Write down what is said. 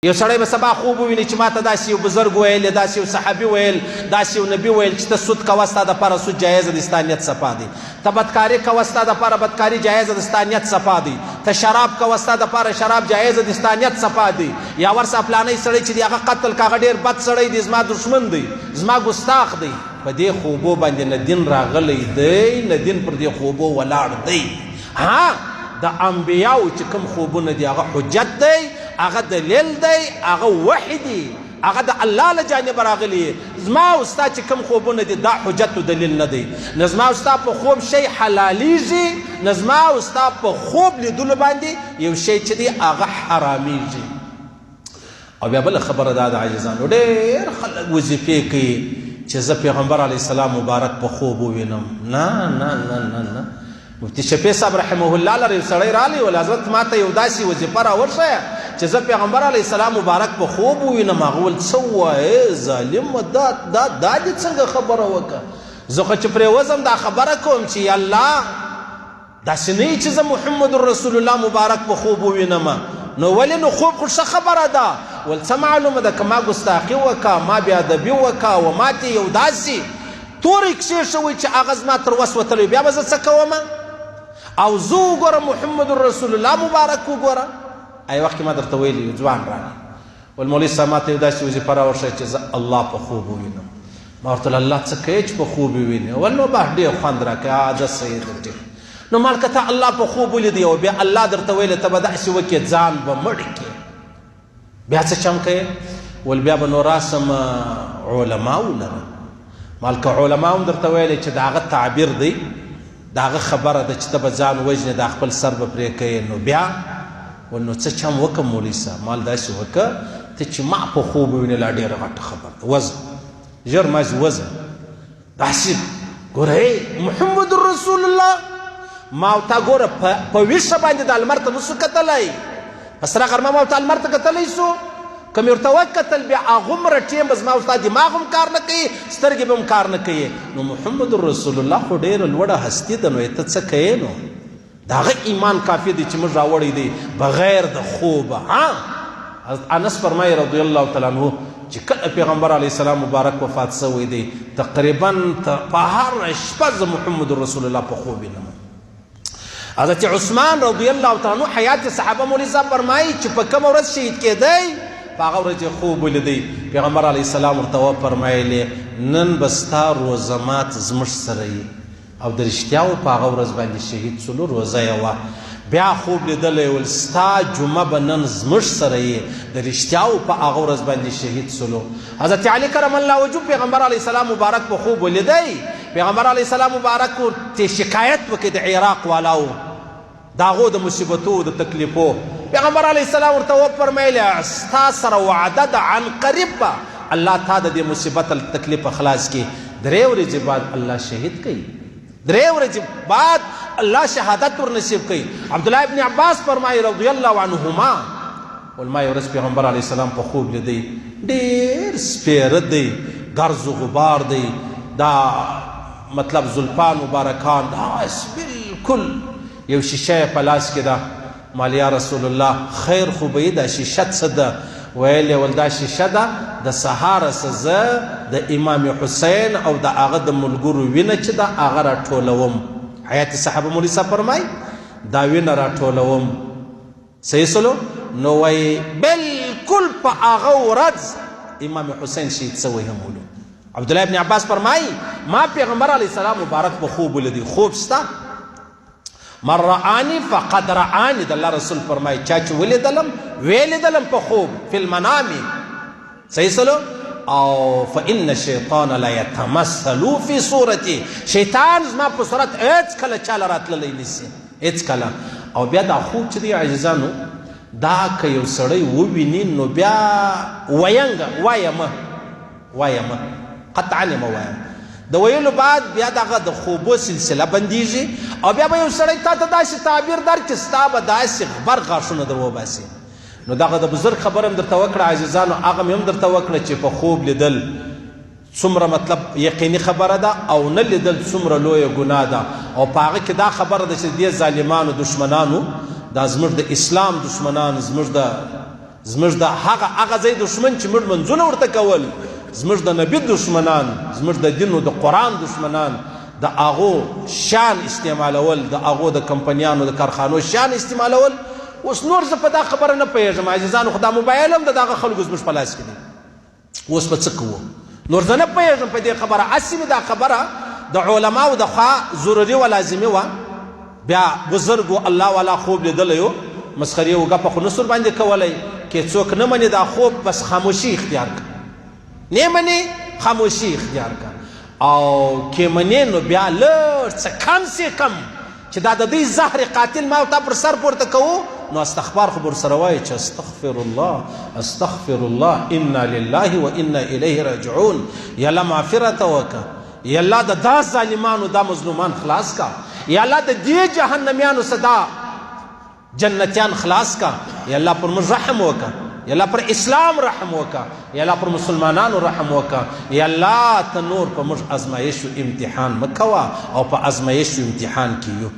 یو سړی به سبا خوب وویني چې ما ته داسې یو بزرګ ویل، داسې یو صحابي ویل، داسې یو نبي ویل چې ته سود کوه ستا دپاره سود جایزه دی، ستا نیت صفا دی. ته بدکاري کوه ستا دپاره بدکاري جایزه دی، ستا نیت صفا دی. ته شراب کوه ستا دپاره شراب جایزه دی، ستا نیت صفا دی. یا ورسه فلانی سړی چې دی هغه قتل که هغه ډېر بد سړی دی، زما دشمن دی، زما ګستاخ دی. په دې خوبو باندې نه دین راغلی دی، نه دین پر دې خوبو ولاړ دی. ها د انبیاو چې کوم خوبونه دي هغه حجت دی، هغه دلیل دی، هغه وحی دی، هغه د الله له جانبه راغلی. زما او ستا چې کوم خوبونه دي دا حجت و دلیل نه دی. نه زما او ستا په خوب شی حلالیږي، نه زما او ستا په خوب لیدلو باندې یو شی چې دی هغه حرامیږي. او بیا بله خبره دا د عاجزانو ډېر خلک وظیفې کوي چې زه پیغمبر علیه السلام مبارک په خوب ووینم. نه نه نه نه نه، مفتی شفیع صاحب رحمه الله لره یو سړی رالی ول حضرت ما ته یو داسې وظیفه راورښیه چې زه پیغمبر علیه السلام مبارک په خوب ووینم. هغه ویل څه وایې ظالمه، دا دې څنګه خبره وکړه؟ زه خو چې پرېوځم دا خبره کوم چې یا الله داسې نه وي چې زه محمد رسول الله مبارک په خوب ووینم. نو ولې نو خوب خو ښه خبره ده. ول څه معلومه ده که ما ګستاخي وکړه، ما بېادبي وکړه و ما ته یو داسې تورې کښېښوئ چې هغه زما تر وس وتلی، بیا به زه څه کوم؟ او زه وګوره محمد رسول الله مبارک وګوره. ای وخت کې ما درته ویلي یو ځوان راغی ول مولوي صاحب ما ته یو داسې وظیفه راورښیه چې زه الله په خوب ووینم. ما ورته ویل الله څه کوې چې په خوب ووینې؟ ول نو بس ډېر خوند راکوي. عادت صحیح ده ډېر. نو مال که ته الله په خوب ولیدې او بیا الله درته ویلې ته به داسې وکړې ځان به مړ کړې، بیا څه چم کوې؟ ول بیا به نو راسم علماو لره. مال که علما هم درته ویلې چې د هغه تعبیر دی، د هغه خبره ده چې ته به ځان وژنې، دا خپل سر به پرې کوې، نو بیا ول نو څه چم وکړم مولوي صاحب؟ مال داسې وکړه ته چې ما په خوب ووینې لا ډېره غټه خبره ده، وځه ژر مازې وځه. داسې ګوره محمد رسول الله ما او تا ګوره په ویښه باندې د لمر ته نسو کتلی، په سره غرمه ما او تا لمر ته کتلی سو؟ که مې ورته وکتل بیا هغومره ټیم به زما او ستا دماغ هم کار نه کوي، سترګې به هم کار نه کوي. نو محمد رسول الله خو ډېره لوړه هستي ده، نو ته څه کوې؟ نو د هغه ایمان کافي دی چې موږ راوړی دی بغیر د خوبه. ها انس فرمایي رضی الله تعالی عنه چې کله پیغمبر علیه السلام مبارک وفات شوی دی تقریبا په هر شپه زه محمد رسول الله په خوب وینم. حضرت عثمان رضی الله تعالی عنه حیات صحابه مولوي صاحب فرمایي چې په کومه ورځ شهید کېدی په هغه ورځ خوب ولیدی. پیغمبر علیه السلام ورته وفرمایلې نن به ستا روزه مات زموږ سره یي، او د رښتیاو په هغه ورځ باندې شهید سولو، روزه یې وه. بیا خوب لیدلی ول ستا جمعه به نن زموږ سره یي، د رښتیاو په هغه ورځ باندې شهید سولو. حضرت علی کرم الله وجهه پیغمبر علیه السلام مبارک په خوب ولیدی. پیغمبر علیه السلام مبارک ورته شکایت وکړي د عراق والاو د هغو د مصیبتو د تکلیفو. پیغمبر علیه السلام ورته وفرمیله ستا سره وعده ده عن قریب به الله تا د دې مصیبت تکلیفه خلاص کړي. 3 ورځې بعد الله شهید کوي، 3 ورځې بعد الله شهادت ورنصیب کوي. عبدالله ابن عباس فرمایي رضی الله عنهما ول ما یو ورځ پیغمبر علیه السلام په خوب لیدی، ډېر سپیره دی، ګرز و غبار دی، دا مطلب زلفان مبارکان داس بالکل یو شیشه په لاس کې ده. مال یا رسول الله خیر خو به یې دا شیشه څه ده؟ ویل یې ول دا شیشه ده د سهاره څه زه د امام حسین او د هغه د ملګرو وینه چې ده هغه راټولوم. حیات صحابه مولوي صاحب فرمایي دا وینه راټولوم. صحیح سلو؟ نو وایي بلکل په هغه ورځ امام حسین شهید سوی هم ولو. عبدالله ابن عباس فرمایي ما پیغمبر علیه السلام مبارک په خوب ولیدی. خوب ستا من رآنی فقد رآنی د الله رسول فرمایي چا چې ولیدلم په خوب فی المنامی. صحیح سلو؟ او فإن الشیطان لا یتمثل فی صورتی، شیطان زما په صورت هیڅ کله چاله راتللی نشي، هیڅ کله. او بیا دا خوب چې دی عزیزانو دا که یو سړی وویني نو بیا وایمه قطعا یې مه وایم. د ویلو بعد بیا دغه د خوبو سلسله بندیږي او بیا به یو سړی تا ته داسې تعبیر درکړي ستا به داسې غبر غاښونه در وباسي. نو دغه د بزرګ خبره هم درته وکړه عزیزانو، هغه مې هم درته وکړه چې په خوب لیدل څومره مطلب یقیني خبره ده او نه لیدل څومره لویه ګناه ده. او په هغه کې دا خبره ده چې دې ظالمانو دشمنانو دا زموږ د اسلام دشمنان، زموږ د زموږ د هغه ځای دشمن چې موږ منځونه ورته کول، زموږ د نبي دشمنان، زموږ د دین او د قرآن دشمنان، د هغو شان استعمالول، د هغو د کمپنیانو د کارخانو شان استعمالول. اوس نور زه په دا خبره نه پوهېږم عزیزانو، خو دا موبایل هم د دغه خلکو زموږ په لاس کې دی. اوس به څه کوو؟ نور زه نه پوهېږم په دې خبره. هسې مې دا خبره د علماو د خوا ضروري و لازمي وه. بیا بزرګو الله والا خوب لیدلی و، مسخرې و ګپه خو نسو باندې کولی. که څوک نه مني دا خوب، بس خاموشي اختیار کړه. نه مني خاموشي اختیار کړه. او که منې نو بیا لږ څه کم سې کم چې دا د دوی زهر قاتل ما او تا پر سر پورته کوو، نو استغفار خو ورسره وایي چې استغفر الله استغفر الله انا لله و انا الیه راجعون. یا الله معافرت وکړه، یا الله د دا ظالمانو دا مظلومان خلاص کا، یا الله د دې جهنمیانو صدا جنتیان خلاص کا، یا الله پر موږ رحم وکړه، یا الله پر اسلام رحم وکړه، یا الله پر مسلمانانو رحم وکړه. یا الله ته نور په موږ ازمایش او امتحان مکوه او په ازمایش او امتحان کې یو.